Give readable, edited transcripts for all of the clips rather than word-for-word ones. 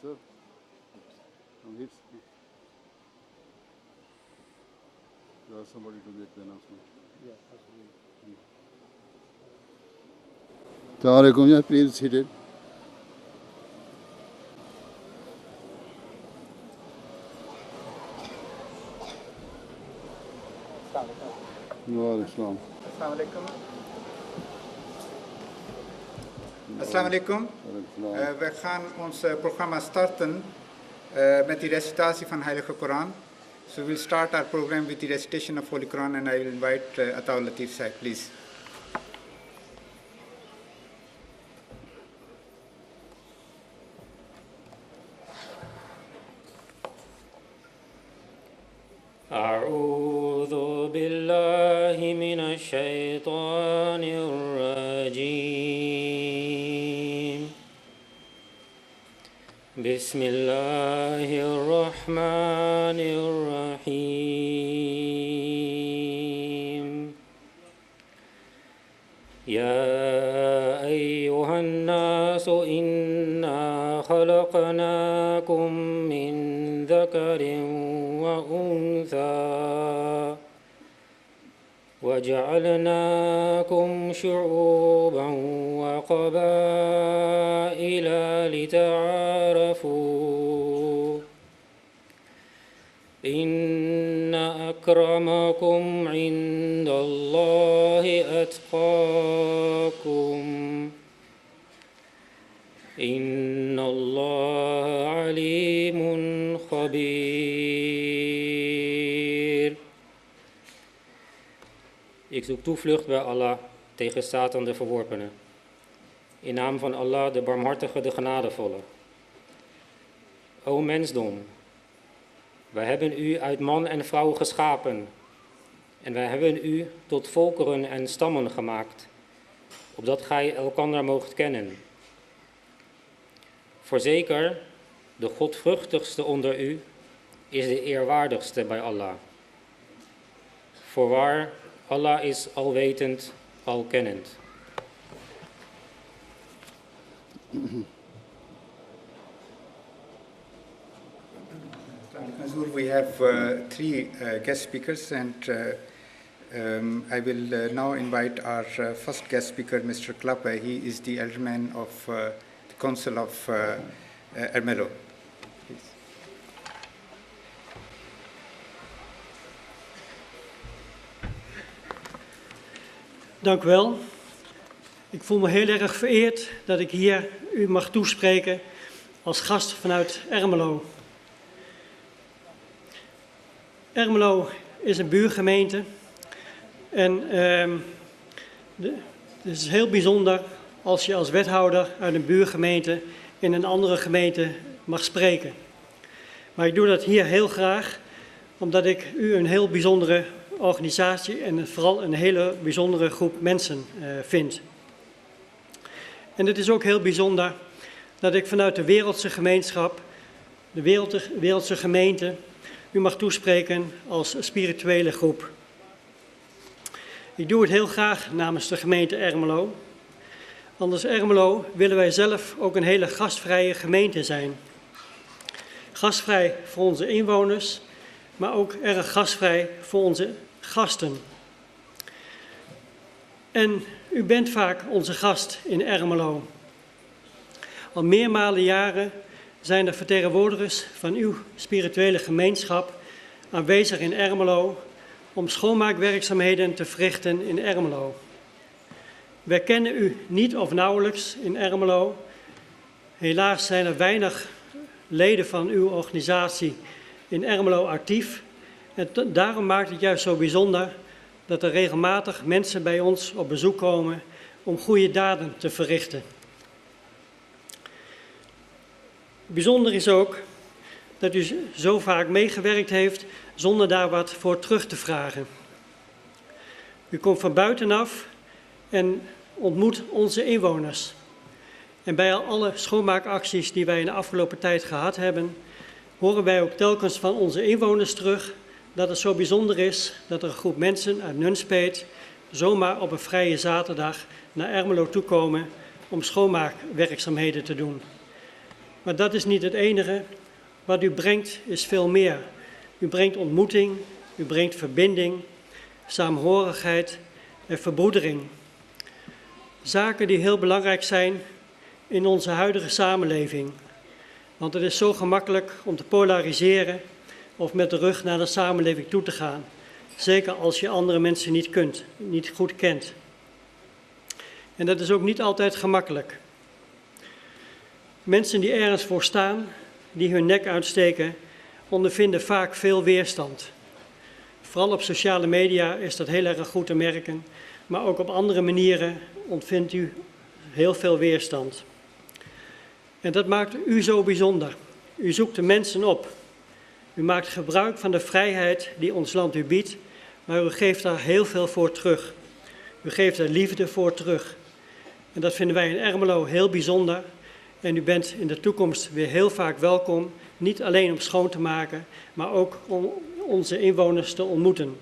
sir. Here. You ask somebody to make the announcement. Yeah, absolutely. Assalamu alaikum. Yeah, please seated. Waalaikum. Assalamu alaikum. Assalamu alaikum. We gaan ons programma starten met de recitatie van Heilige Koran. So we'll start our program with the recitation of Holy Quran, and I will invite Ataul Latif Sahib, please. أعوذ بالله من الشيطان الرجيم بسم الله الرحمن الرحيم يا أيها الناس إنا خلقناكم من ذكر وأنثى وجعلناكم شعوبا وقبائل لتعارفوا إن أكرمكم عند الله أتقاكم إن الله عليم خبير. Ik zoek toevlucht bij Allah tegen Satan de verworpene. In naam van Allah, de barmhartige, de genadevolle. O mensdom, wij hebben u uit man en vrouw geschapen. En wij hebben u tot volkeren en stammen gemaakt, opdat gij elkander moogt kennen. Voorzeker, de godvruchtigste onder u is de eerwaardigste bij Allah. Voorwaar, Allah is alwetend, alkennend. Mazur, we have three guest speakers, and I will now invite our first guest speaker, Mr. Klappe. He is the elderman of the Council of Ermelo. Dank u wel. Ik voel me heel erg vereerd dat ik hier u mag toespreken als gast vanuit Ermelo. Ermelo is een buurgemeente en het is heel bijzonder als je als wethouder uit een buurgemeente in een andere gemeente mag spreken. Maar ik doe dat hier heel graag, omdat ik u een heel bijzondere organisatie en vooral een hele bijzondere groep mensen vind. En het is ook heel bijzonder dat ik vanuit de wereldse gemeenschap, de wereldse gemeente, u mag toespreken als spirituele groep. Ik doe het heel graag namens de gemeente Ermelo. Want als Ermelo willen wij zelf ook een hele gastvrije gemeente zijn. Gastvrij voor onze inwoners, maar ook erg gastvrij voor onze gasten. En u bent vaak onze gast in Ermelo. Al meermalen jaren zijn er vertegenwoordigers van uw spirituele gemeenschap aanwezig in Ermelo om schoonmaakwerkzaamheden te verrichten in Ermelo. Wij kennen u niet of nauwelijks in Ermelo. Helaas zijn er weinig leden van uw organisatie in Ermelo actief. En daarom maakt het juist zo bijzonder dat er regelmatig mensen bij ons op bezoek komen om goede daden te verrichten. Bijzonder is ook dat u zo vaak meegewerkt heeft zonder daar wat voor terug te vragen. U komt van buitenaf en ontmoet onze inwoners. En bij alle schoonmaakacties die wij in de afgelopen tijd gehad hebben, horen wij ook telkens van onze inwoners terug dat het zo bijzonder is dat er een groep mensen uit Nunspeet zomaar op een vrije zaterdag naar Ermelo toekomen om schoonmaakwerkzaamheden te doen. Maar dat is niet het enige. Wat u brengt is veel meer. U brengt ontmoeting, u brengt verbinding, saamhorigheid en verbroedering. Zaken die heel belangrijk zijn in onze huidige samenleving. Want het is zo gemakkelijk om te polariseren of met de rug naar de samenleving toe te gaan. Zeker als je andere mensen niet goed kent. En dat is ook niet altijd gemakkelijk. Mensen die ergens voor staan, die hun nek uitsteken, ondervinden vaak veel weerstand. Vooral op sociale media is dat heel erg goed te merken, maar ook op andere manieren ontvindt u heel veel weerstand. En dat maakt u zo bijzonder. U zoekt de mensen op. U maakt gebruik van de vrijheid die ons land u biedt, maar u geeft daar heel veel voor terug. U geeft er liefde voor terug. En dat vinden wij in Ermelo heel bijzonder. En u bent in de toekomst weer heel vaak welkom, niet alleen om schoon te maken, maar ook om onze inwoners te ontmoeten.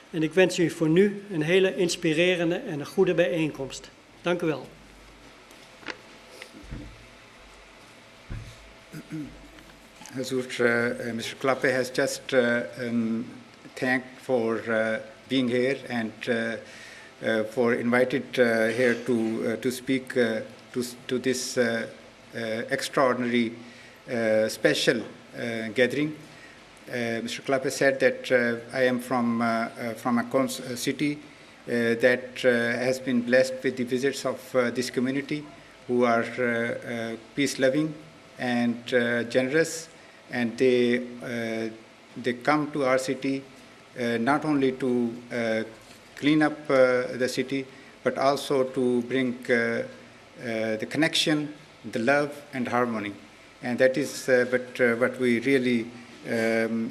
En ik wens u voor nu een hele inspirerende en een goede bijeenkomst. Dank u wel. Hazrat, Mr. Klappe has just thanked for being here and for invited here to speak to this extraordinary special gathering. Mr. Klappe said that I am from a city that has been blessed with the visits of this community who are peace-loving and generous, and they come to our city not only to clean up the city, but also to bring the connection, the love and harmony. And that is what we really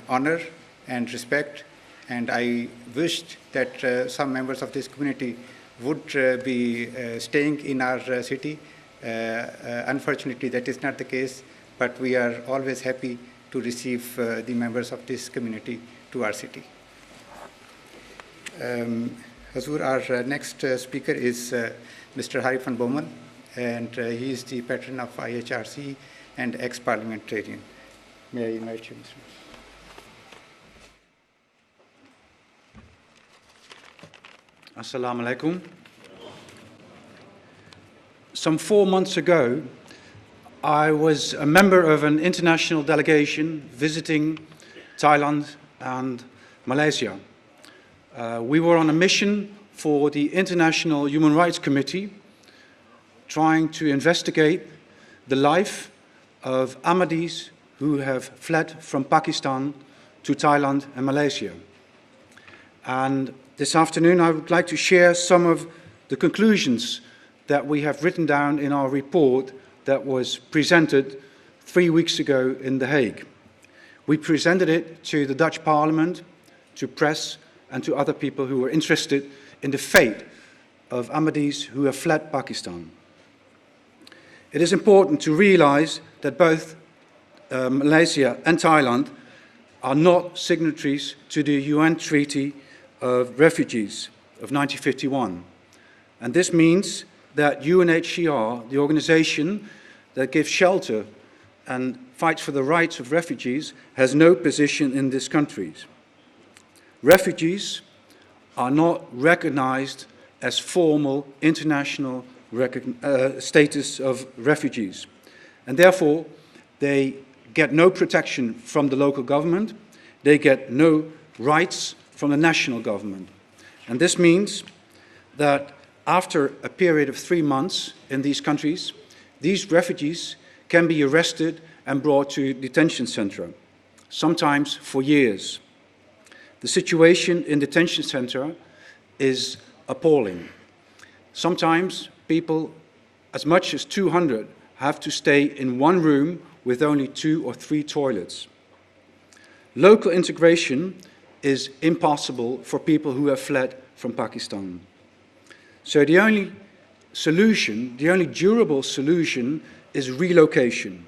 honor and respect. And I wished that some members of this community would be staying in our city. Unfortunately, that is not the case, but we are always happy to receive the members of this community to our city. Hazur, our next speaker is Mr. Harry van Bommel, and he is the patron of IHRC and ex-parliamentarian. May I invite you, Mr. Assalamu alaikum. Some 4 months ago, I was a member of an international delegation visiting Thailand and Malaysia. We were on a mission for the International Human Rights Committee, trying to investigate the life of Ahmadis who have fled from Pakistan to Thailand and Malaysia. And this afternoon, I would like to share some of the conclusions that we have written down in our report that was presented 3 weeks ago in The Hague. We presented it to the Dutch Parliament, to press, and to other people who were interested in the fate of Ahmadis who have fled Pakistan. It is important to realize that both Malaysia and Thailand are not signatories to the UN Treaty of Refugees of 1951. And this means that UNHCR, the organization that gives shelter and fights for the rights of refugees, has no position in these countries. Refugees are not recognized as formal international status of refugees, and therefore they get no protection from the local government, they get no rights from the national government. And this means that after a period of 3 months in these countries, these refugees can be arrested and brought to a detention center, sometimes for years. The situation in detention center is appalling. Sometimes people, as much as 200, have to stay in one room with only 2 or 3 toilets. Local integration is impossible for people who have fled from Pakistan. So the only solution, the only durable solution, is relocation.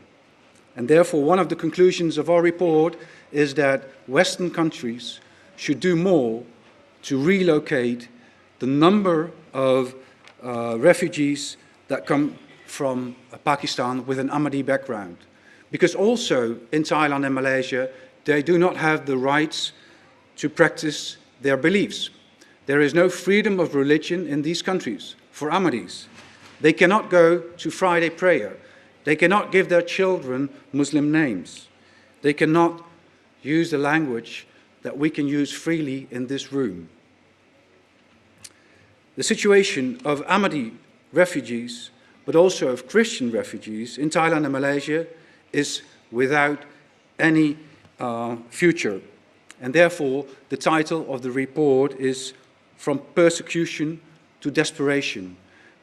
And therefore, one of the conclusions of our report is that Western countries should do more to relocate the number of refugees that come from Pakistan with an Ahmadi background. Because also in Thailand and Malaysia, they do not have the rights to practice their beliefs. There is no freedom of religion in these countries for Ahmadis. They cannot go to Friday prayer. They cannot give their children Muslim names. They cannot use the language that we can use freely in this room. The situation of Ahmadi refugees, but also of Christian refugees in Thailand and Malaysia is without any future. And therefore, the title of the report is From Persecution to Desperation,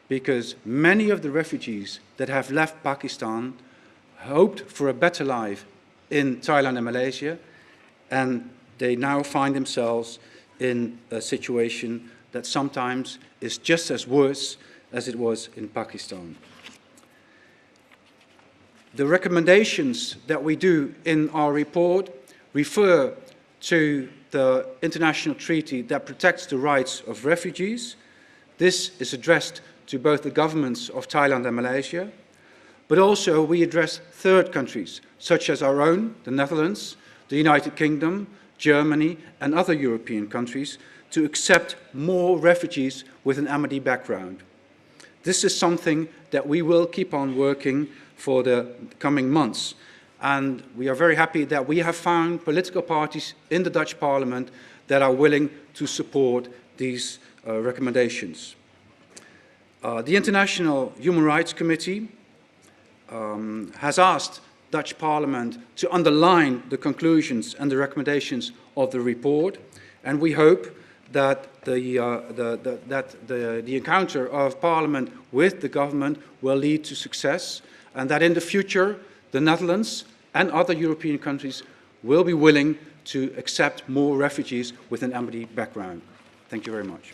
because many of the refugees that have left Pakistan hoped for a better life in Thailand and Malaysia, and they now find themselves in a situation that sometimes is just as worse as it was in Pakistan. The recommendations that we do in our report refer to the international treaty that protects the rights of refugees. This is addressed to both the governments of Thailand and Malaysia, but also we address third countries, such as our own, the Netherlands, the United Kingdom, Germany, and other European countries, to accept more refugees with an Ahmadi background. This is something that we will keep on working for the coming months. And we are very happy that we have found political parties in the Dutch Parliament that are willing to support these recommendations. The International Human Rights Committee has asked Dutch Parliament to underline the conclusions and the recommendations of the report, and we hope that the encounter of Parliament with the government will lead to success, and that in the future the Netherlands and other European countries will be willing to accept more refugees with an Ahmadi background. Thank you very much.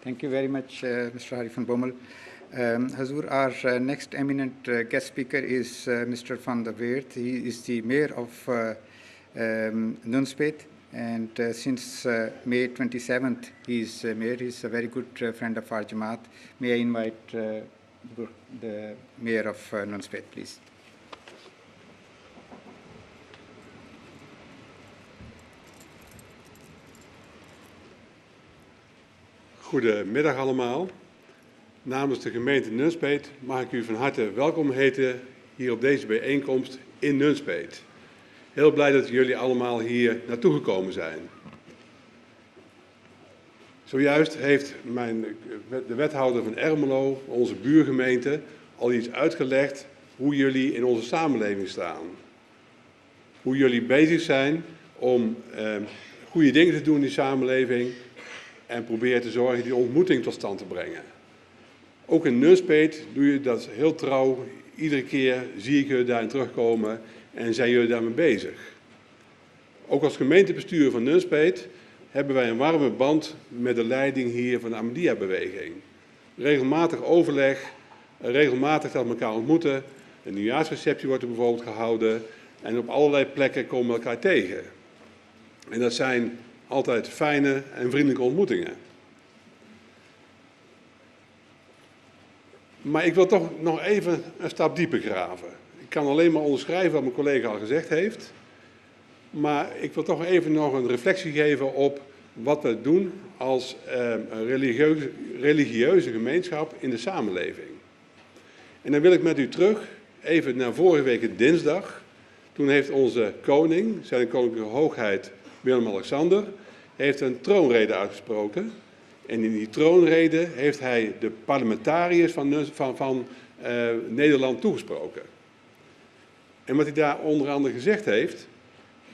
Thank you very much, Mr. Hari van Bommel. Hazur, our next eminent guest speaker is Mr. van der Weert. He is the mayor of Nunspeet, and since May 27th, he is mayor. He is a very good friend of our Jamaat. May I invite the mayor of Nunspeet, please. Goedemiddag allemaal. Namens de gemeente Nunspeet mag ik u van harte welkom heten hier op deze bijeenkomst in Nunspeet. Heel blij dat jullie allemaal hier naartoe gekomen zijn. Zojuist heeft de wethouder van Ermelo, onze buurgemeente, al iets uitgelegd hoe jullie in onze samenleving staan. Hoe jullie bezig zijn om goede dingen te doen in die samenleving en proberen te zorgen die ontmoeting tot stand te brengen. Ook in Nunspeet doe je dat heel trouw. Iedere keer zie ik jullie daarin terugkomen en zijn jullie daarmee bezig. Ook als gemeentebestuur van Nunspeet hebben wij een warme band met de leiding hier van de Ahmadiyya-beweging. Regelmatig overleg, regelmatig dat we elkaar ontmoeten. Een nieuwjaarsreceptie wordt er bijvoorbeeld gehouden en op allerlei plekken komen we elkaar tegen. En dat zijn altijd fijne en vriendelijke ontmoetingen. Maar ik wil toch nog even een stap dieper graven. Ik kan alleen maar onderschrijven wat mijn collega al gezegd heeft. Maar ik wil toch even nog een reflectie geven op wat we doen als religieuze gemeenschap in de samenleving. En dan wil ik met u terug, even naar vorige week dinsdag. Toen heeft onze koning, zijn koninklijke hoogheid Willem-Alexander, heeft een troonrede uitgesproken. En in die troonrede heeft hij de parlementariërs van Nederland toegesproken. En wat hij daar onder andere gezegd heeft: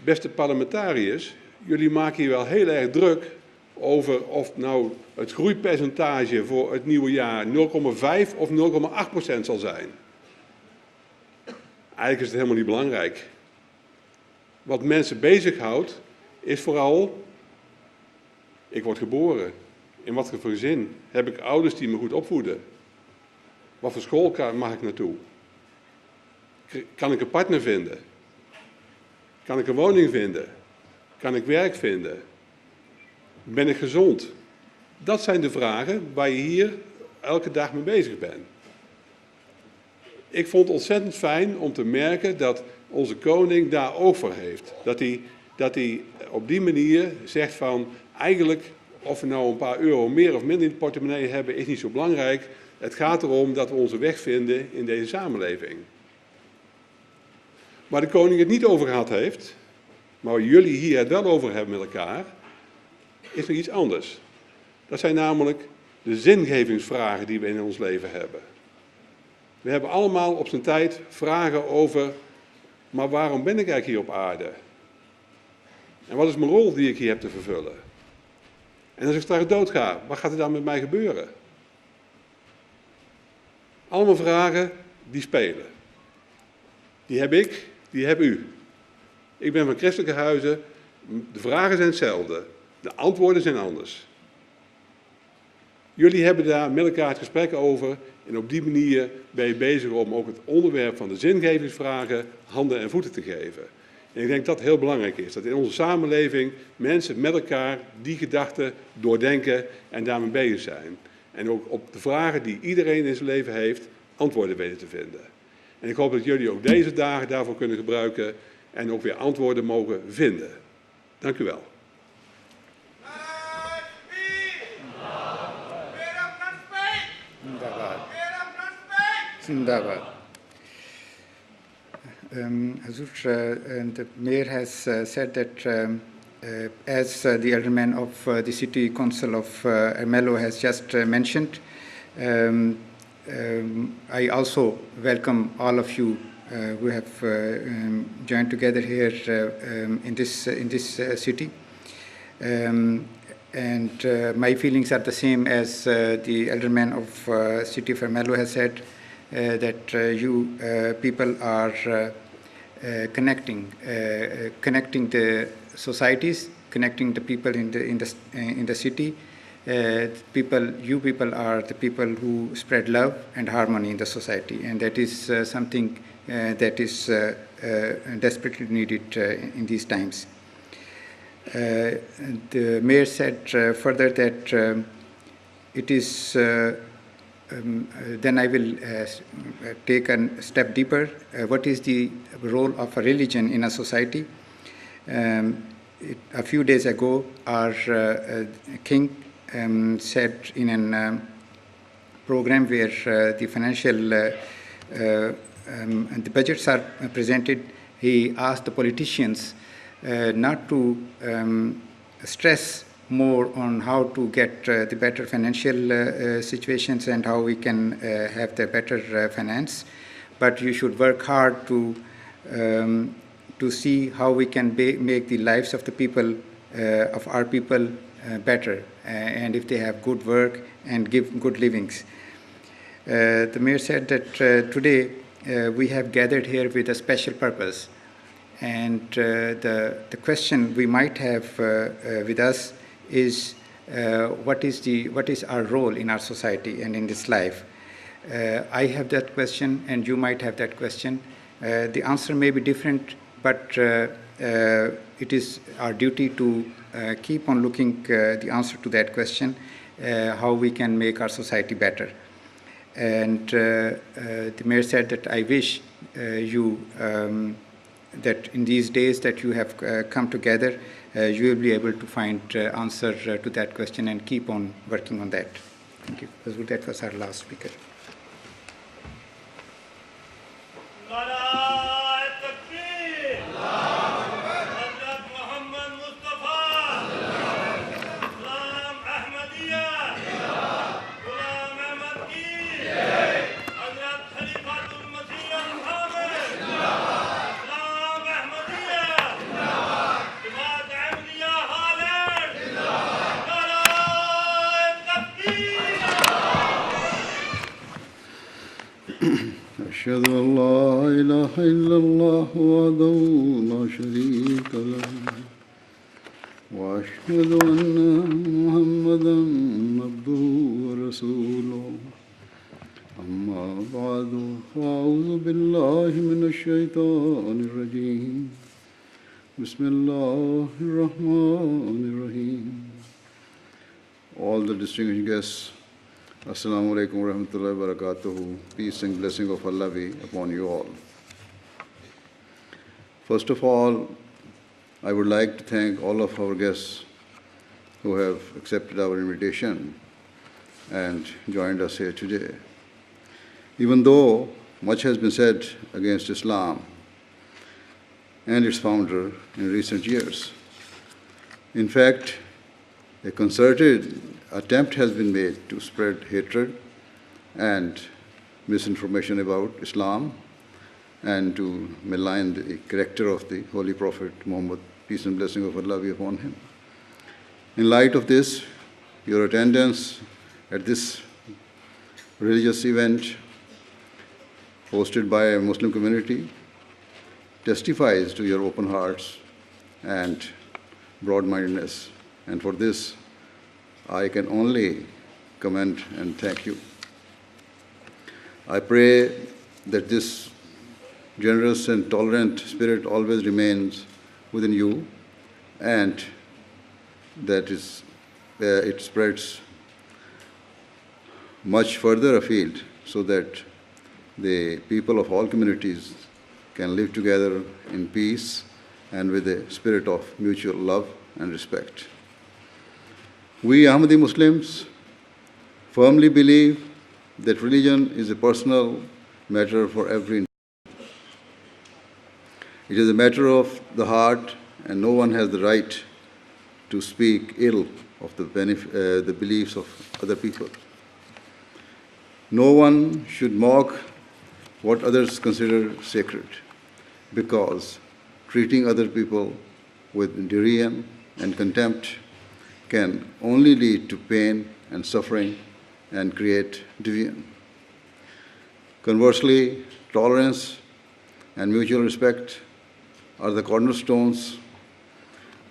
beste parlementariërs, jullie maken hier wel heel erg druk over of nou het groeipercentage voor het nieuwe jaar 0,5 of 0,8% zal zijn. Eigenlijk is het helemaal niet belangrijk. Wat mensen bezighoudt is vooral: ik word geboren. In wat voor gezin? Heb ik ouders die me goed opvoeden? Wat voor school mag ik naartoe? Kan ik een partner vinden? Kan ik een woning vinden? Kan ik werk vinden? Ben ik gezond? Dat zijn de vragen waar je hier elke dag mee bezig ben. Ik vond het ontzettend fijn om te merken dat onze koning daar oog voor heeft. Dat hij op die manier zegt van, eigenlijk of we nou een paar euro meer of minder in de portemonnee hebben, is niet zo belangrijk. Het gaat erom dat we onze weg vinden in deze samenleving. Waar de koning het niet over gehad heeft, maar waar jullie hier het wel over hebben met elkaar, is nog iets anders. Dat zijn namelijk de zingevingsvragen die we in ons leven hebben. We hebben allemaal op zijn tijd vragen over, maar waarom ben ik eigenlijk hier op aarde? En wat is mijn rol die ik hier heb te vervullen? En als ik straks doodga, wat gaat er dan met mij gebeuren? Allemaal vragen die spelen. Die heb ik, die heb u. Ik ben van christelijke huizen, de vragen zijn hetzelfde, de antwoorden zijn anders. Jullie hebben daar met elkaar het gesprek over en op die manier ben je bezig om ook het onderwerp van de zingevingsvragen handen en voeten te geven. En ik denk dat het heel belangrijk is, dat in onze samenleving mensen met elkaar die gedachten doordenken en daarmee bezig zijn. En ook op de vragen die iedereen in zijn leven heeft, antwoorden weten te vinden. En ik hoop dat jullie ook deze dagen daarvoor kunnen gebruiken en ook weer antwoorden mogen vinden. Dank u wel. Zindabad. Hazrat, the mayor has said that as the alderman of the city council of Ermelo has just mentioned, I also welcome all of you who have joined together here in this city. And my feelings are the same as the alderman of city of Ermelo has said, that you people are connecting the societies, connecting the people in the city. You people are the people who spread love and harmony in the society, and that is something that is desperately needed in these times. The mayor said further that it is. Then I will take a step deeper. What is the role of a religion in a society? A few days ago, our king said in a program where the financial the budgets are presented, he asked the politicians not to stress more on how to get the better financial situations and how we can have the better finance, but you should work hard to see how we can make the lives of the people, of our people, better, and if they have good work and give good livings. The mayor said that today we have gathered here with a special purpose, and the question we might have with us is what is our role in our society and in this life. I have that question and you might have that question. The answer may be different, but it is our duty to keep on looking the answer to that question, how we can make our society better. And the mayor said that I wish you that in these days that you have come together, you will be able to find answer to that question and keep on working on that. Thank you. That was our last speaker. أشهد أن لا إله إلا الله وحده لا شريك له وأشهد أن محمدا عبده ورسوله أما بعد فأعوذ بالله من الشيطان الرجيم بسم الله الرحمن الرحيم. All the distinguished guests, Assalamu alaikum wa rahmatullahi wa barakatuhu. Peace and blessing of Allah be upon you all. First of all, I would like to thank all of our guests who have accepted our invitation and joined us here today. Even though much has been said against Islam and its founder in recent years, in fact, a concerted attempt has been made to spread hatred and misinformation about Islam and to malign the character of the Holy Prophet Muhammad, peace and blessing of Allah be upon him. In light of this, your attendance at this religious event hosted by a Muslim community testifies to your open hearts and broad-mindedness, and for this I can only commend and thank you. I pray that this generous and tolerant spirit always remains within you and that it spreads much further afield so that the people of all communities can live together in peace and with a spirit of mutual love and respect. We Ahmadi Muslims firmly believe that religion is a personal matter for every individual. It is a matter of the heart, and no one has the right to speak ill of the beliefs of other people. No one should mock what others consider sacred, because treating other people with derision and contempt can only lead to pain and suffering and create division. Conversely, tolerance and mutual respect are the cornerstones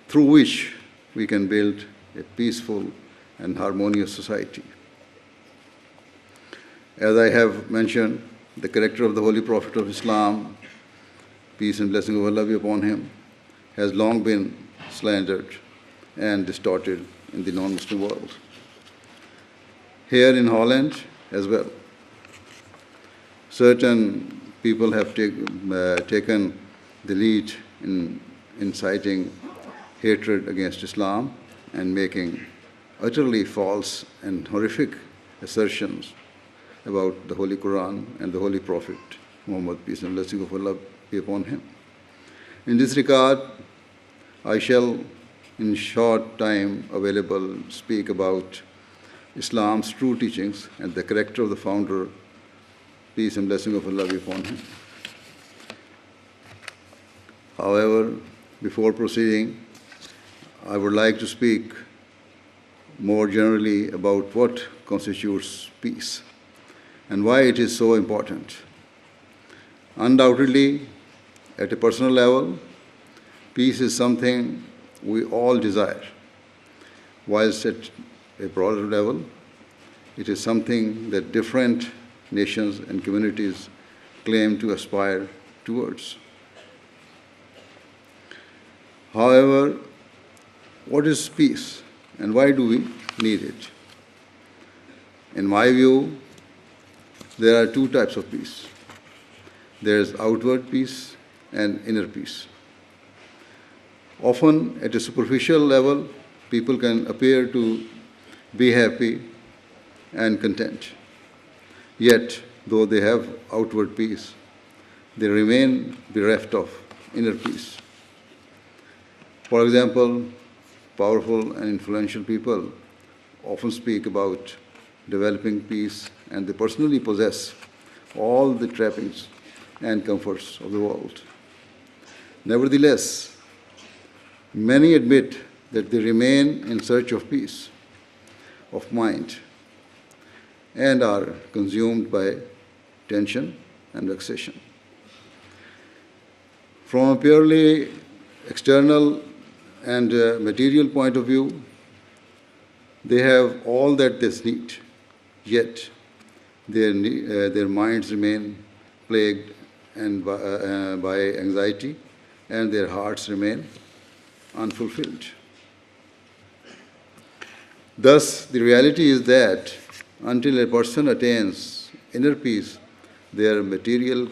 through which we can build a peaceful and harmonious society. As I have mentioned, the character of the Holy Prophet of Islam, peace and blessing of Allah be upon him, has long been slandered and distorted in the non-Muslim world. Here in Holland as well, certain people have taken the lead in inciting hatred against Islam and making utterly false and horrific assertions about the Holy Quran and the Holy Prophet Muhammad, peace and blessing of Allah be upon him. In this regard, I shall, in short time available, speak about Islam's true teachings and the character of the founder, peace and blessing of Allah be upon him. However, before proceeding, I would like to speak more generally about what constitutes peace and why it is so important. Undoubtedly, at a personal level, peace is something we all desire, whilst at a broader level, it is something that different nations and communities claim to aspire towards. However, what is peace and why do we need it? In my view, there are two types of peace. There is outward peace and inner peace. Often, at a superficial level, people can appear to be happy and content. Yet, though they have outward peace, they remain bereft of inner peace. For example, powerful and influential people often speak about developing peace, and they personally possess all the trappings and comforts of the world. Nevertheless, many admit that they remain in search of peace of mind and are consumed by tension and vexation. From a purely external and material point of view, they have all that they need, yet their minds remain plagued and by anxiety, and their hearts remain unfulfilled. Thus, the reality is that until a person attains inner peace, their material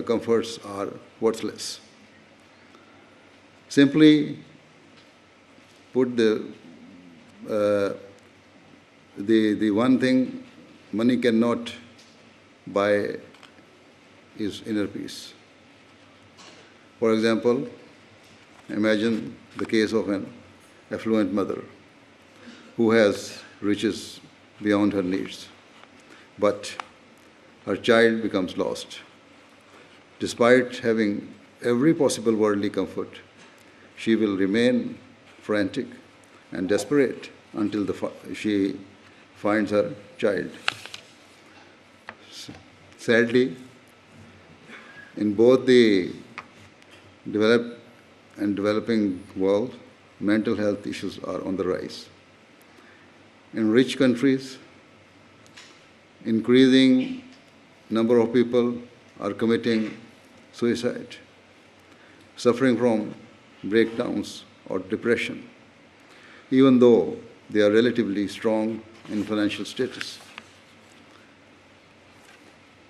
comforts are worthless. Simply put, the one thing money cannot buy is inner peace. For example, imagine the case of an affluent mother who has riches beyond her needs, but her child becomes lost. Despite having every possible worldly comfort, she will remain frantic and desperate until she finds her child. Sadly, in both the developed and developing world, mental health issues are on the rise. In rich countries, increasing number of people are committing suicide, suffering from breakdowns or depression, even though they are relatively strong in financial status.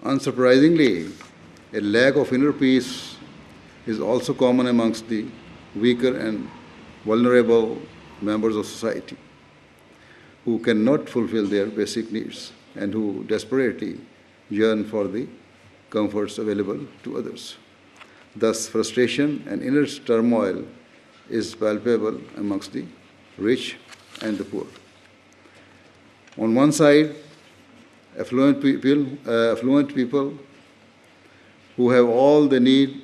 Unsurprisingly, a lack of inner peace is also common amongst the weaker and vulnerable members of society, who cannot fulfill their basic needs and who desperately yearn for the comforts available to others. Thus, frustration and inner turmoil is palpable amongst the rich and the poor. On one side, affluent people who have all they need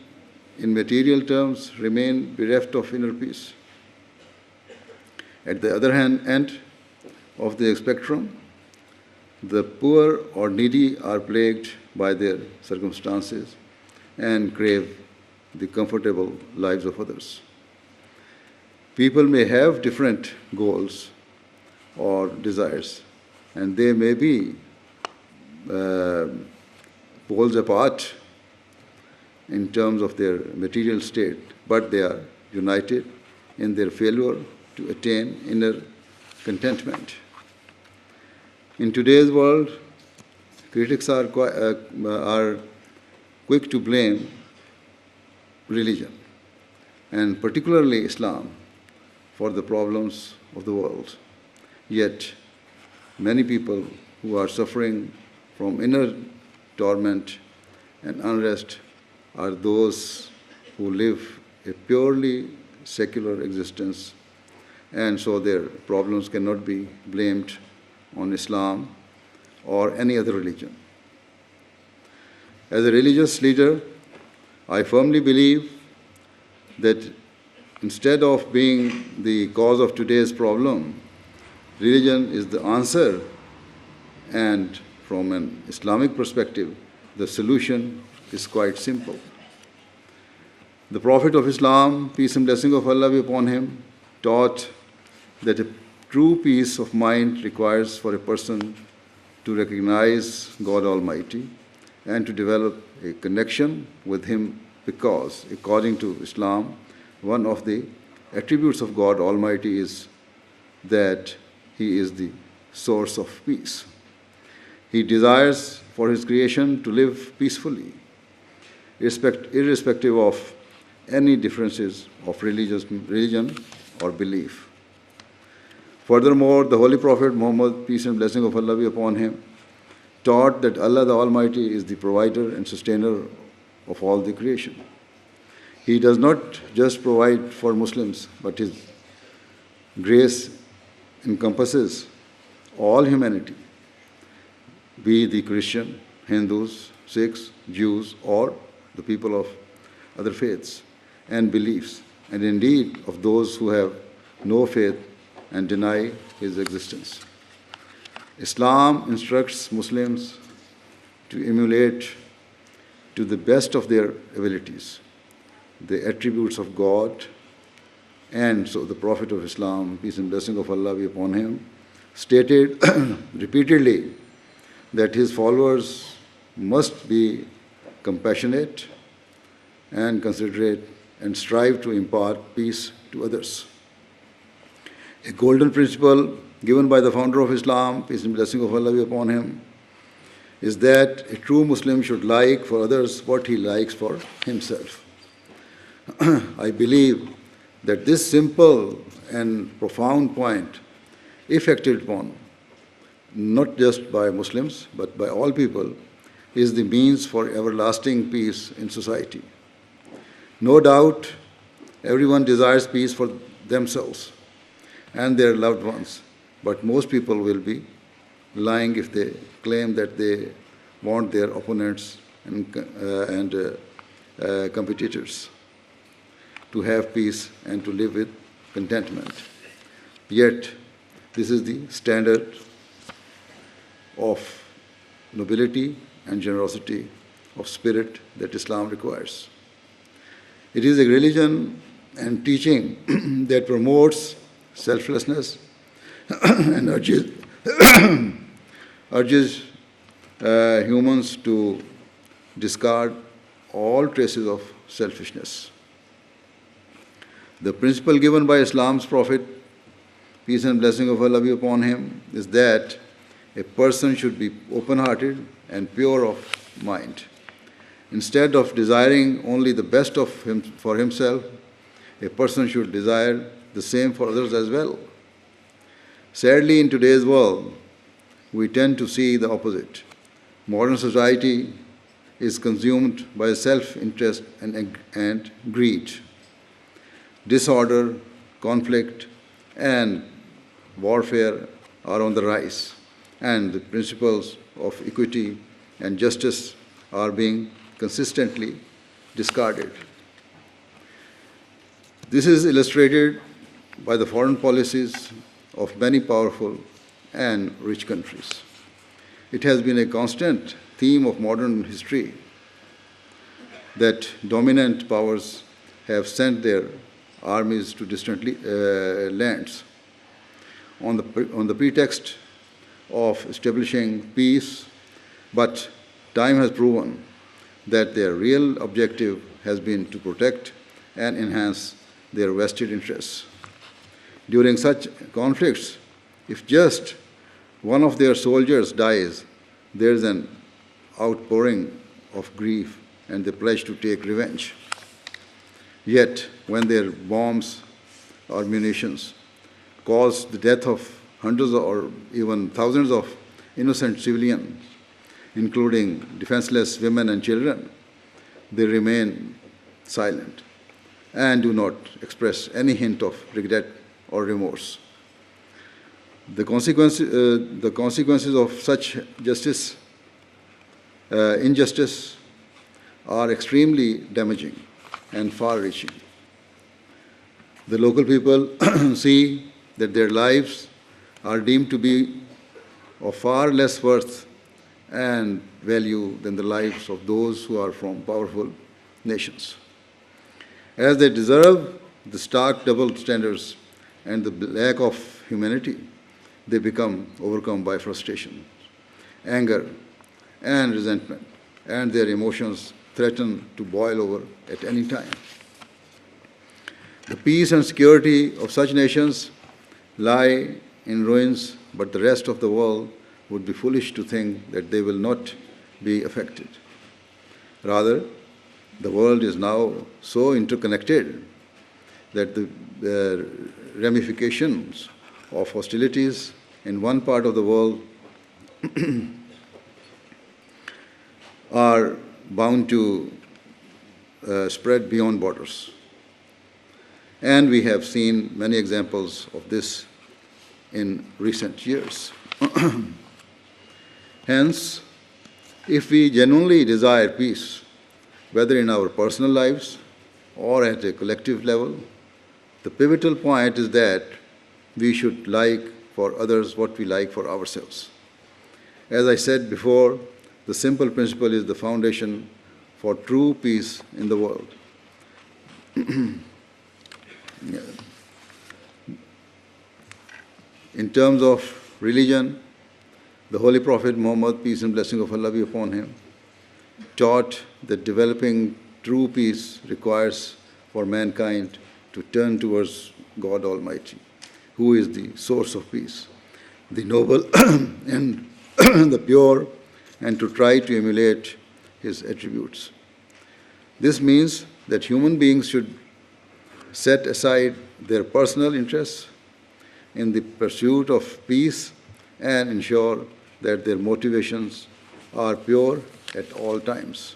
in material terms remain bereft of inner peace. At the other end of the spectrum, the poor or needy are plagued by their circumstances and crave the comfortable lives of others. People may have different goals or desires, and they may be poles apart in terms of their material state, but they are united in their failure to attain inner contentment. In today's world, critics are quick to blame religion, and particularly Islam, for the problems of the world. Yet, many people who are suffering from inner torment and unrest are those who live a purely secular existence, and so their problems cannot be blamed on Islam or any other religion. As a religious leader, I firmly believe that instead of being the cause of today's problem, religion is the answer, and from an Islamic perspective, the solution is quite simple. The Prophet of Islam, peace and blessing of Allah be upon him, taught that a true peace of mind requires for a person to recognize God Almighty and to develop a connection with Him, because, according to Islam, one of the attributes of God Almighty is that He is the source of peace. He desires for His creation to live peacefully, irrespective of any differences of religion or belief. Furthermore, the Holy Prophet Muhammad, peace and blessing of Allah be upon him, taught that Allah the Almighty is the provider and sustainer of all the creation. He does not just provide for Muslims, but His grace encompasses all humanity, be the Christian, Hindus, Sikhs, Jews, or the people of other faiths and beliefs, and indeed of those who have no faith and deny His existence. Islam instructs Muslims to emulate to the best of their abilities the attributes of God, and so the Prophet of Islam, peace and blessing of Allah be upon him, stated repeatedly that his followers must be compassionate and considerate and strive to impart peace to others. A golden principle given by the founder of Islam, peace and blessing of Allah be upon him, is that a true Muslim should like for others what he likes for himself. I believe that this simple and profound point, if acted upon, not just by Muslims, but by all people, is the means for everlasting peace in society. No doubt, everyone desires peace for themselves and their loved ones, but most people will be lying if they claim that they want their opponents and competitors to have peace and to live with contentment. Yet, this is the standard of nobility and generosity of spirit that Islam requires. It is a religion and teaching that promotes selflessness and urges humans to discard all traces of selfishness. The principle given by Islam's Prophet, peace and blessing of Allah be upon him, is that a person should be open-hearted and pure of mind. Instead of desiring only the best of him for himself, a person should desire the same for others as well. Sadly, in today's world, we tend to see the opposite. Modern society is consumed by self-interest and greed. Disorder, conflict, and warfare are on the rise, and the principles of equity and justice are being consistently discarded. This is illustrated by the foreign policies of many powerful and rich countries. It has been a constant theme of modern history that dominant powers have sent their armies to distant lands on the pretext of establishing peace, but time has proven that their real objective has been to protect and enhance their vested interests. During such conflicts, if just one of their soldiers dies, there is an outpouring of grief and they pledge to take revenge. Yet, when their bombs or munitions cause the death of hundreds or even thousands of innocent civilians, including defenseless women and children, they remain silent and do not express any hint of regret or remorse. The consequences of such injustice are extremely damaging and far-reaching. The local people see that their lives are deemed to be of far less worth and value than the lives of those who are from powerful nations. As they deserve the stark double standards and the lack of humanity, they become overcome by frustration, anger, and resentment, and their emotions threaten to boil over at any time. The peace and security of such nations lie in ruins, but the rest of the world would be foolish to think that they will not be affected. Rather, the world is now so interconnected that the ramifications of hostilities in one part of the world are bound to spread beyond borders. And we have seen many examples of this in recent years. Hence, if we genuinely desire peace, whether in our personal lives or at a collective level, the pivotal point is that we should like for others what we like for ourselves. As I said before, the simple principle is the foundation for true peace in the world. In terms of religion, the Holy Prophet Muhammad, peace and blessing of Allah be upon him, taught that developing true peace requires for mankind to turn towards God Almighty, who is the source of peace, the noble and the pure, and to try to emulate his attributes. This means that human beings should set aside their personal interests in the pursuit of peace and ensure that their motivations are pure at all times.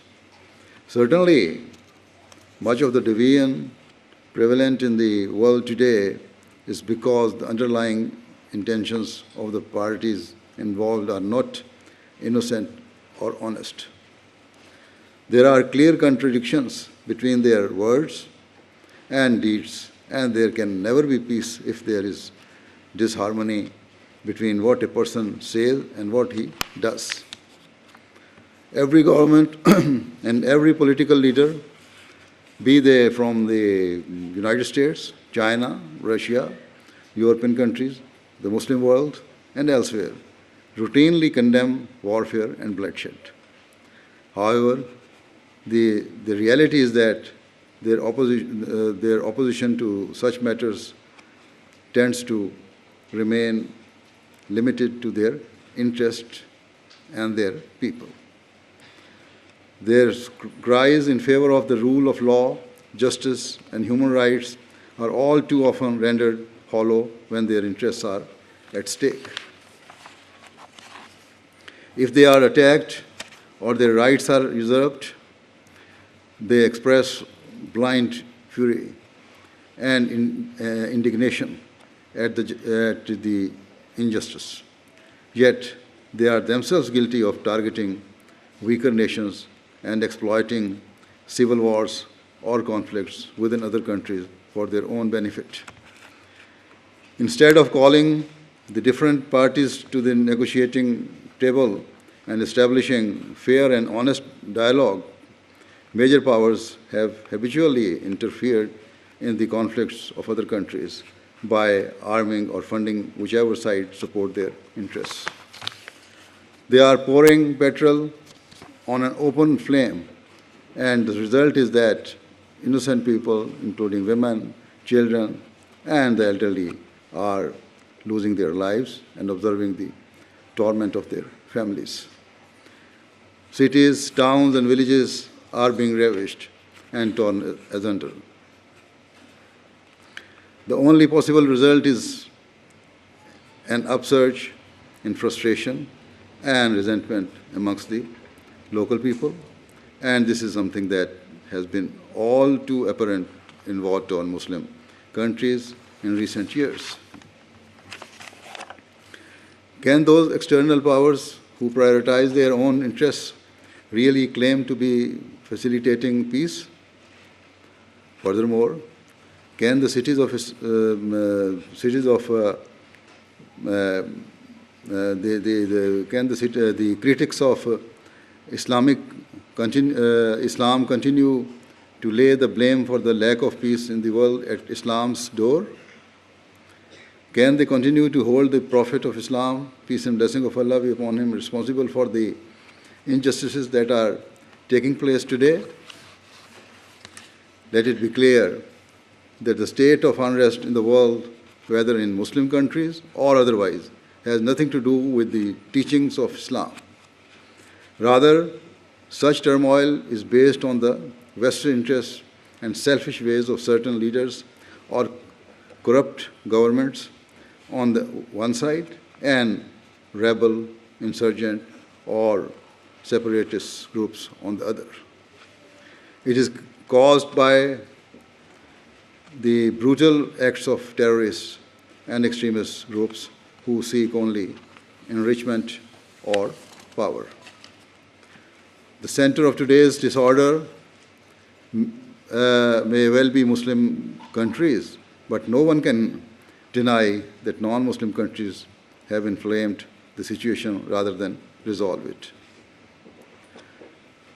Certainly, much of the division prevalent in the world today is because the underlying intentions of the parties involved are not innocent or honest. There are clear contradictions between their words and deeds, and there can never be peace if there is disharmony between what a person says and what he does. Every government and every political leader, be they from the United States, China, Russia, European countries, the Muslim world, and elsewhere, routinely condemn warfare and bloodshed. However, the reality is that their opposition to such matters tends to remain limited to their interest and their people. Their cries in favor of the rule of law, justice, and human rights are all too often rendered hollow when their interests are at stake. If they are attacked or their rights are usurped, they express blind fury and indignation at the injustice. Yet they are themselves guilty of targeting weaker nations and exploiting civil wars or conflicts within other countries for their own benefit. Instead of calling the different parties to the negotiating table and establishing fair and honest dialogue, major powers have habitually interfered in the conflicts of other countries by arming or funding whichever side support their interests. They are pouring petrol on an open flame, and the result is that innocent people, including women, children, and the elderly, are losing their lives and observing the torment of their families. Cities, towns, and villages are being ravished and torn asunder. The only possible result is an upsurge in frustration and resentment amongst the local people, and this is something that has been all too apparent in war-torn Muslim countries in recent years. Can those external powers who prioritize their own interests really claim to be facilitating peace? Furthermore, can the the critics of Islam continue to lay the blame for the lack of peace in the world at Islam's door? Can they continue to hold the Prophet of Islam, peace and blessing of Allah be upon him, responsible for the injustices that are taking place today? Let it be clear that the state of unrest in the world, whether in Muslim countries or otherwise, has nothing to do with the teachings of Islam. Rather, such turmoil is based on the vested interests and selfish ways of certain leaders or corrupt governments on the one side and rebel, insurgent, or separatist groups on the other. It is caused by the brutal acts of terrorists and extremist groups who seek only enrichment or power. The center of today's disorder may well be Muslim countries, but no one can deny that non-Muslim countries have inflamed the situation rather than resolve it.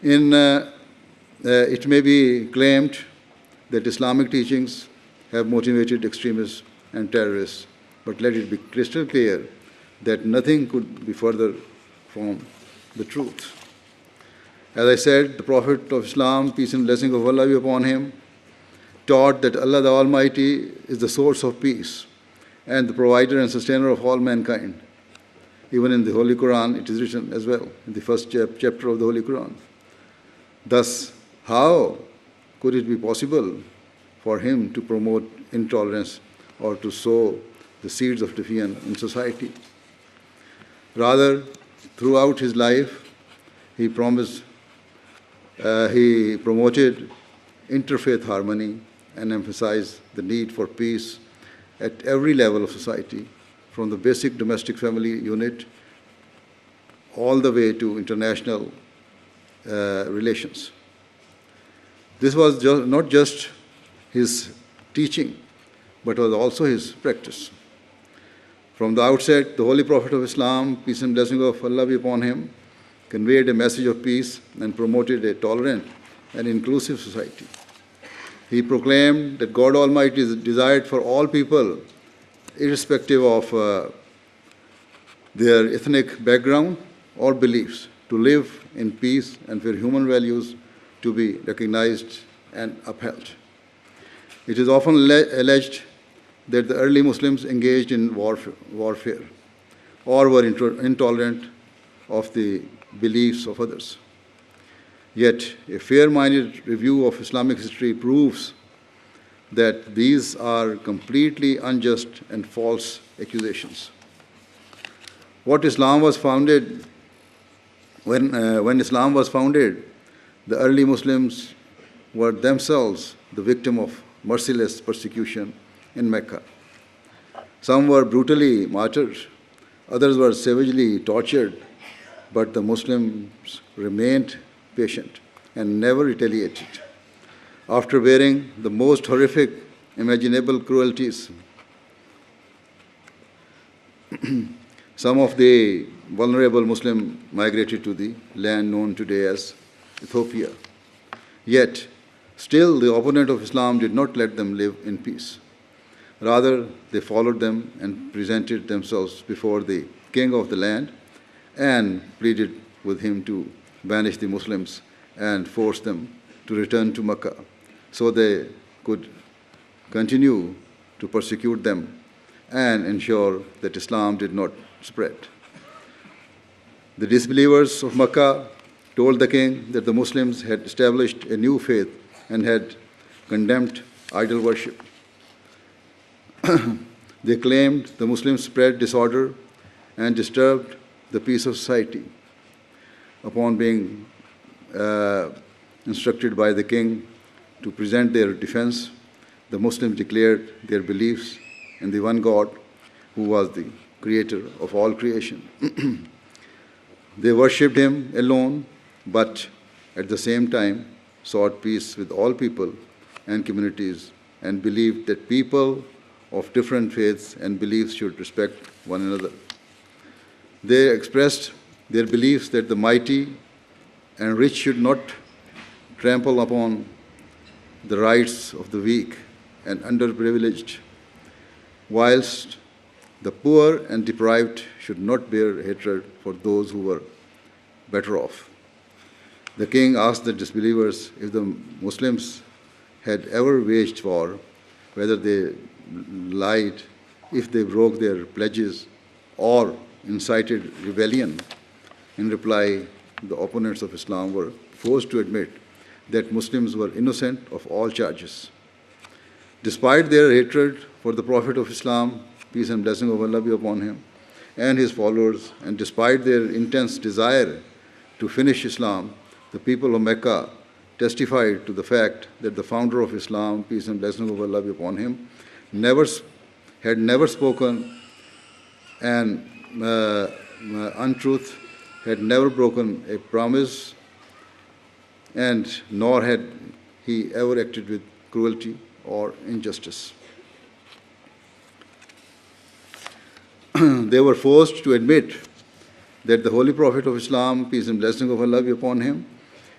It may be claimed that Islamic teachings have motivated extremists and terrorists, but let it be crystal clear that nothing could be further from the truth. As I said, the Prophet of Islam, peace and blessing of Allah be upon him, taught that Allah the Almighty is the source of peace and the provider and sustainer of all mankind. Even in the Holy Quran, it is written as well, in the first chapter of the Holy Quran. Thus, how could it be possible for him to promote intolerance or to sow the seeds of division in society? Rather, throughout his life, he promoted interfaith harmony and emphasized the need for peace at every level of society, from the basic domestic family unit all the way to international relations. This was not just his teaching, but was also his practice. From the outset, the Holy Prophet of Islam, peace and blessing of Allah be upon him, conveyed a message of peace and promoted a tolerant and inclusive society. He proclaimed that God Almighty desired for all people, irrespective of their ethnic background or beliefs, to live in peace and for human values to be recognized and upheld. It is often alleged that the early Muslims engaged in warfare or were intolerant of the beliefs of others. Yet, a fair-minded review of Islamic history proves that these are completely unjust and false accusations. When Islam was founded, the early Muslims were themselves the victim of merciless persecution in Mecca. Some were brutally martyred, others were savagely tortured, but the Muslims remained patient and never retaliated. After bearing the most horrific imaginable cruelties, some of the vulnerable Muslims migrated to the land known today as Ethiopia. Yet, still the opponent of Islam did not let them live in peace. Rather, they followed them and presented themselves before the king of the land and pleaded with him to banish the Muslims and force them to return to Mecca so they could continue to persecute them and ensure that Islam did not spread. The disbelievers of Mecca told the king that the Muslims had established a new faith and had condemned idol worship. They claimed the Muslims spread disorder and disturbed the peace of society. Upon being instructed by the king to present their defense, the Muslims declared their beliefs in the one God who was the creator of all creation. They worshipped him alone, but at the same time sought peace with all people and communities and believed that people of different faiths and beliefs should respect one another. They expressed their beliefs that the mighty and rich should not trample upon the rights of the weak and underprivileged, whilst the poor and deprived should not bear hatred for those who were better off. The king asked the disbelievers if the Muslims had ever waged war, whether they lied, if they broke their pledges, or incited rebellion. In reply, the opponents of Islam were forced to admit that Muslims were innocent of all charges. Despite their hatred for the Prophet of Islam, peace and blessing of Allah be upon him, and his followers, and despite their intense desire to finish Islam, the people of Mecca testified to the fact that the founder of Islam, peace and blessing of Allah be upon him, had never spoken an untruth, had never broken a promise, and nor had he ever acted with cruelty or injustice. They were forced to admit that the Holy Prophet of Islam, peace and blessing of Allah be upon him,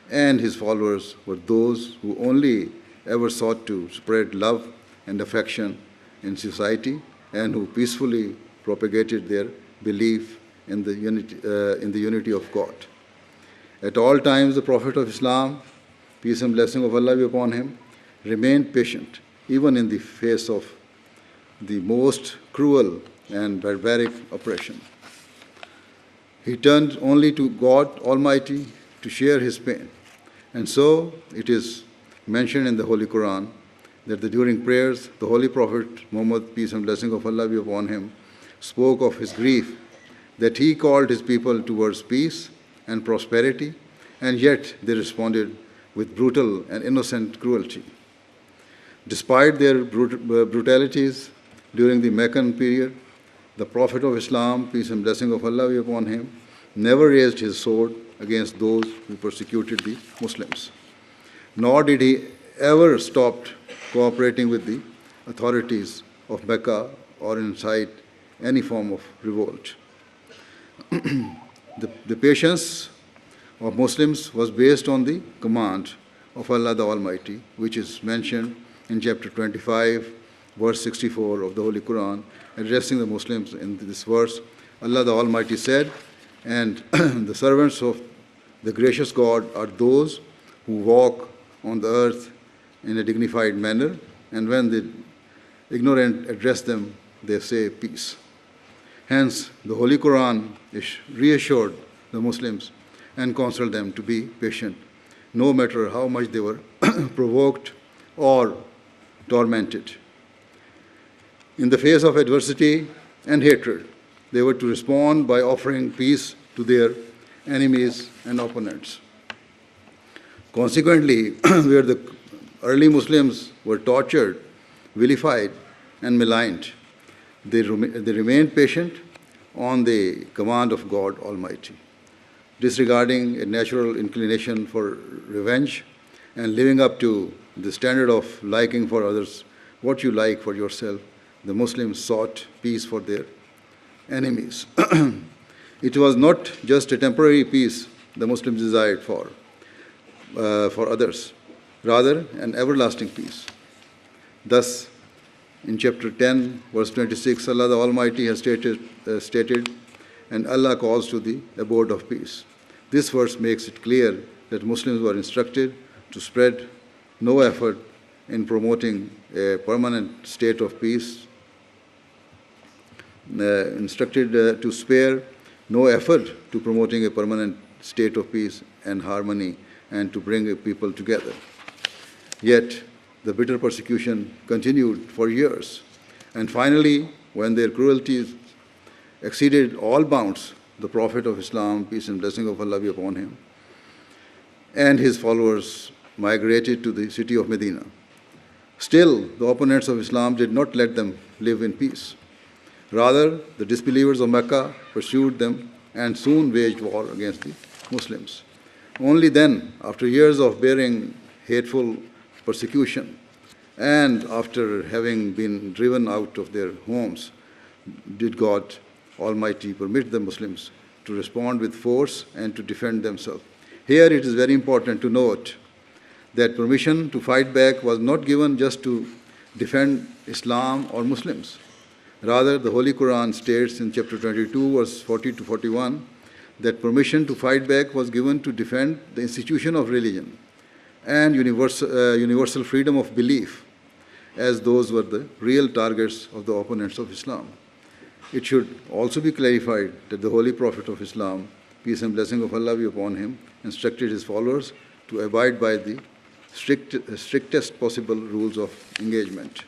and his followers were those who only ever sought to spread love and affection in society and who peacefully propagated their belief in the unity of God. At all times, the Prophet of Islam, peace and blessing of Allah be upon him, remained patient, even in the face of the most cruel and barbaric oppression. He turned only to God Almighty to share his pain. And so it is mentioned in the Holy Quran that during prayers, the Holy Prophet Muhammad, peace and blessing of Allah be upon him, spoke of his grief, that he called his people towards peace and prosperity, and yet they responded with brutal and innocent cruelty. Despite their brutalities during the Meccan period, the Prophet of Islam, peace and blessing of Allah be upon him, never raised his sword against those who persecuted the Muslims. Nor did he ever stop cooperating with the authorities of Mecca or incite any form of revolt. The patience of Muslims was based on the command of Allah the Almighty, which is mentioned in chapter 25, verse 64 of the Holy Quran, addressing the Muslims in this verse. Allah the Almighty said, "And the servants of the gracious God are those who walk on the earth in a dignified manner, and when the ignorant address them, they say peace." Hence, the Holy Quran reassured the Muslims and counseled them to be patient, no matter how much they were provoked or tormented. In the face of adversity and hatred, they were to respond by offering peace to their enemies and opponents. Consequently, where the early Muslims were tortured, vilified, and maligned, they remained patient on the command of God Almighty, disregarding a natural inclination for revenge and living up to the standard of liking for others what you like for yourself. The Muslims sought peace for their enemies. It was not just a temporary peace the Muslims desired for others, rather an everlasting peace. Thus, in chapter 10, verse 26, Allah the Almighty has stated, "And Allah calls to the abode of peace." This verse makes it clear that Muslims were instructed to spread no effort in promoting a permanent state of peace, to spare no effort to promoting a permanent state of peace and harmony and to bring people together. Yet, the bitter persecution continued for years. And finally, when their cruelties exceeded all bounds, the Prophet of Islam, peace and blessing of Allah be upon him, and his followers migrated to the city of Medina. Still, the opponents of Islam did not let them live in peace. Rather, the disbelievers of Mecca pursued them and soon waged war against the Muslims. Only then, after years of bearing hateful persecution, and after having been driven out of their homes, did God Almighty permit the Muslims to respond with force and to defend themselves. Here it is very important to note that permission to fight back was not given just to defend Islam or Muslims. Rather, the Holy Quran states in chapter 22, verse 40 to 41, that permission to fight back was given to defend the institution of religion and universal freedom of belief, as those were the real targets of the opponents of Islam. It should also be clarified that the Holy Prophet of Islam, peace and blessing of Allah be upon him, instructed his followers to abide by the strictest possible rules of engagement.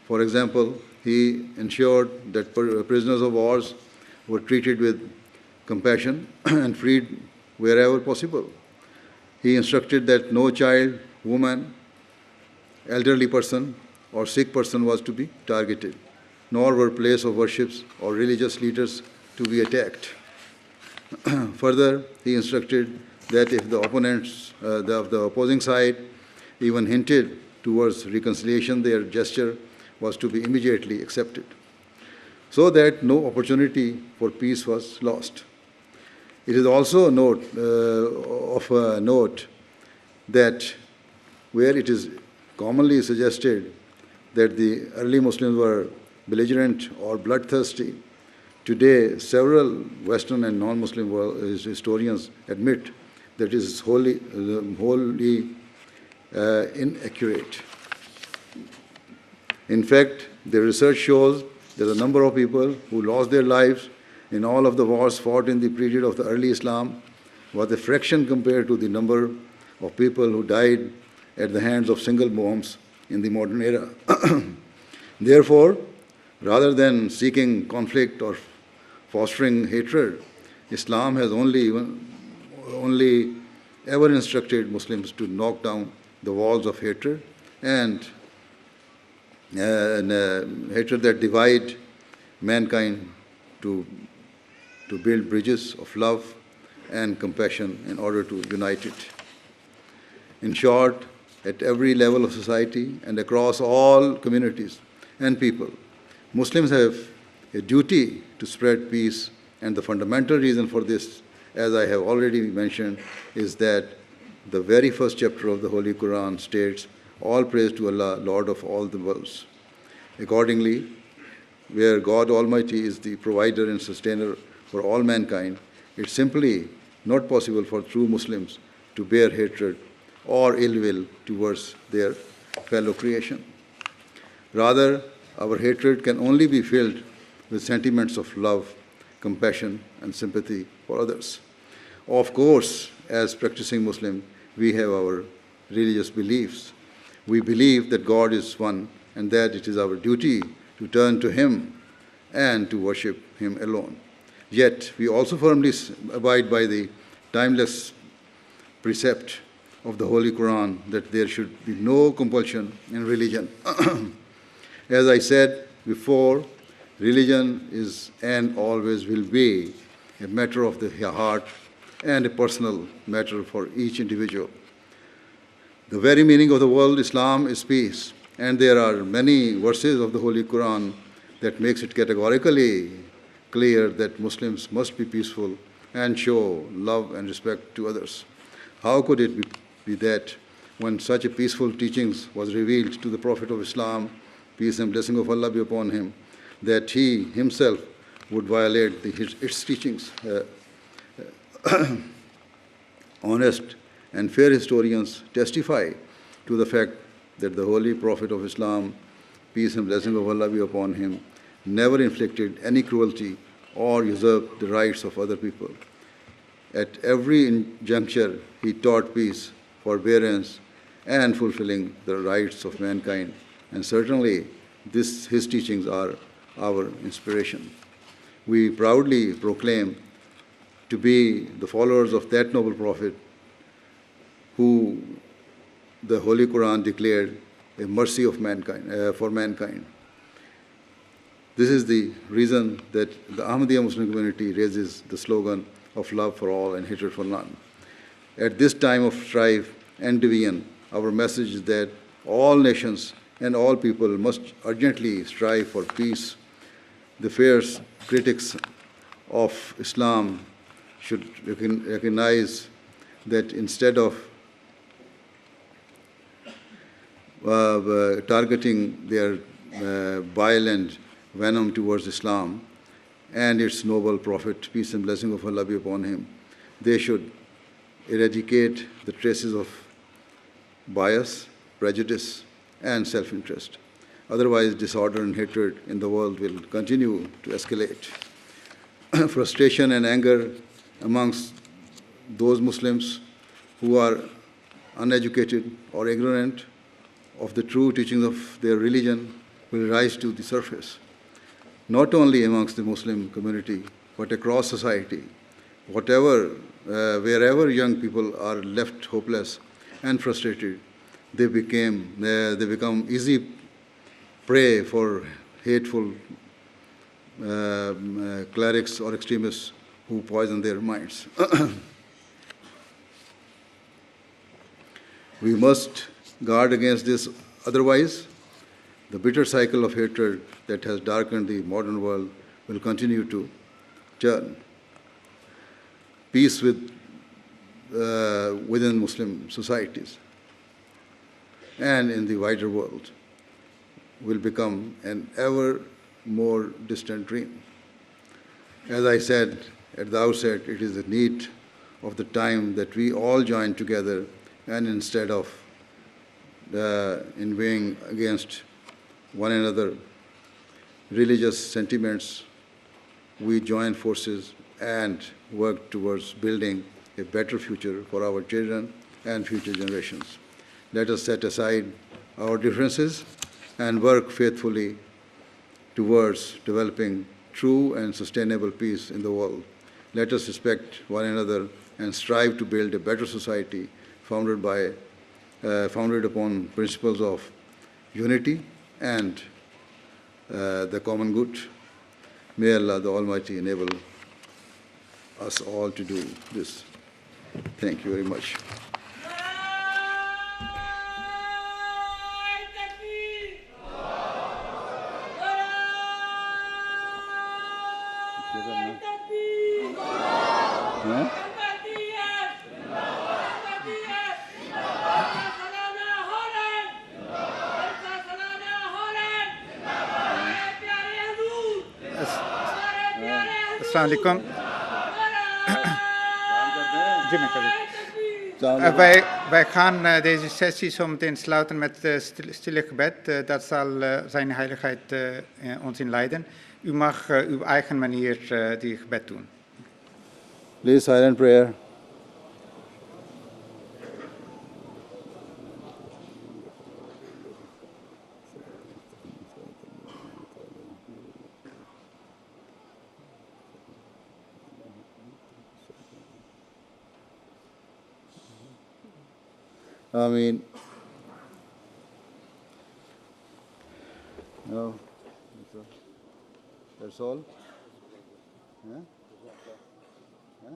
For example, he ensured that prisoners of war were treated with compassion and freed wherever possible. He instructed that no child, woman, elderly person, or sick person was to be targeted, nor were places of worships or religious leaders to be attacked. Further, he instructed that if the opponents of the opposing side even hinted towards reconciliation, their gesture was to be immediately accepted, so that no opportunity for peace was lost. It is also of note that where it is commonly suggested that the early Muslims were belligerent or bloodthirsty, today several Western and non-Muslim historians admit that it is wholly inaccurate. In fact, the research shows that the number of people who lost their lives in all of the wars fought in the period of the early Islam was a fraction compared to the number of people who died at the hands of single bombs in the modern era. Therefore, rather than seeking conflict or fostering hatred, Islam has only ever instructed Muslims to knock down the walls of hatred and hatred that divide mankind to build bridges of love and compassion in order to unite it. In short, at every level of society and across all communities and people, Muslims have a duty to spread peace, and the fundamental reason for this, as I have already mentioned, is that the very first chapter of the Holy Quran states, "All praise to Allah, Lord of all the worlds." Accordingly, where God Almighty is the provider and sustainer for all mankind, it's simply not possible for true Muslims to bear hatred or ill will towards their fellow creation. Rather, our hatred can only be filled with sentiments of love, compassion, and sympathy for others. Of course, as practicing Muslim, we have our religious beliefs. We believe that God is one and that it is our duty to turn to Him and to worship Him alone. Yet, we also firmly abide by the timeless precept of the Holy Quran that there should be no compulsion in religion. As I said before, religion is and always will be a matter of the heart and a personal matter for each individual. The very meaning of the word Islam is peace, and there are many verses of the Holy Quran that makes it categorically clear that Muslims must be peaceful and show love and respect to others. How could it be that when such a peaceful teachings was revealed to the Prophet of Islam, peace and blessing of Allah be upon him, that he himself would violate its teachings? Honest and fair historians testify to the fact that the Holy Prophet of Islam, peace and blessing of Allah be upon him, never inflicted any cruelty or usurped the rights of other people. At every juncture, he taught peace, forbearance, and fulfilling the rights of mankind. And certainly, his teachings are our inspiration. We proudly proclaim to be the followers of that noble prophet who the Holy Quran declared a mercy of mankind, for mankind. This is the reason that the Ahmadiyya Muslim community raises the slogan of love for all and hatred for none. At this time of strife and division, our message is that all nations and all people must urgently strive for peace. The fierce critics of Islam should recognize that instead of targeting their bile and venom towards Islam and its noble prophet, peace and blessing of Allah be upon him, they should eradicate the traces of bias, prejudice, and self-interest. Otherwise, disorder and hatred in the world will continue to escalate. Frustration and anger amongst those Muslims who are uneducated or ignorant of the true teachings of their religion will rise to the surface, not only amongst the Muslim community, but across society. Wherever young people are left hopeless and frustrated, they become easy prey for hateful clerics or extremists who poison their minds. We must guard against this, otherwise the bitter cycle of hatred that has darkened the modern world will continue to turn. Peace within Muslim societies and in the wider world will become an ever more distant dream. As I said at the outset, it is the need of the time that we all join together and instead of inveighing against one another religious sentiments we join forces and work towards building a better future for our children and future generations. Let us set aside our differences and work faithfully towards developing true and sustainable peace in the world. Let us respect one another and strive to build a better society founded upon principles of unity and the common good. May Allah the Almighty enable us all to do this. Thank you very much. Assalamu alaikum. Wij gaan deze sessie zo meteen sluiten met stille gebed. Dat zal zijn heiligheid ons inleiden. U mag op uw eigen manier die gebed doen. Please silent prayer. Ameen. No, that's all. Huh? Huh?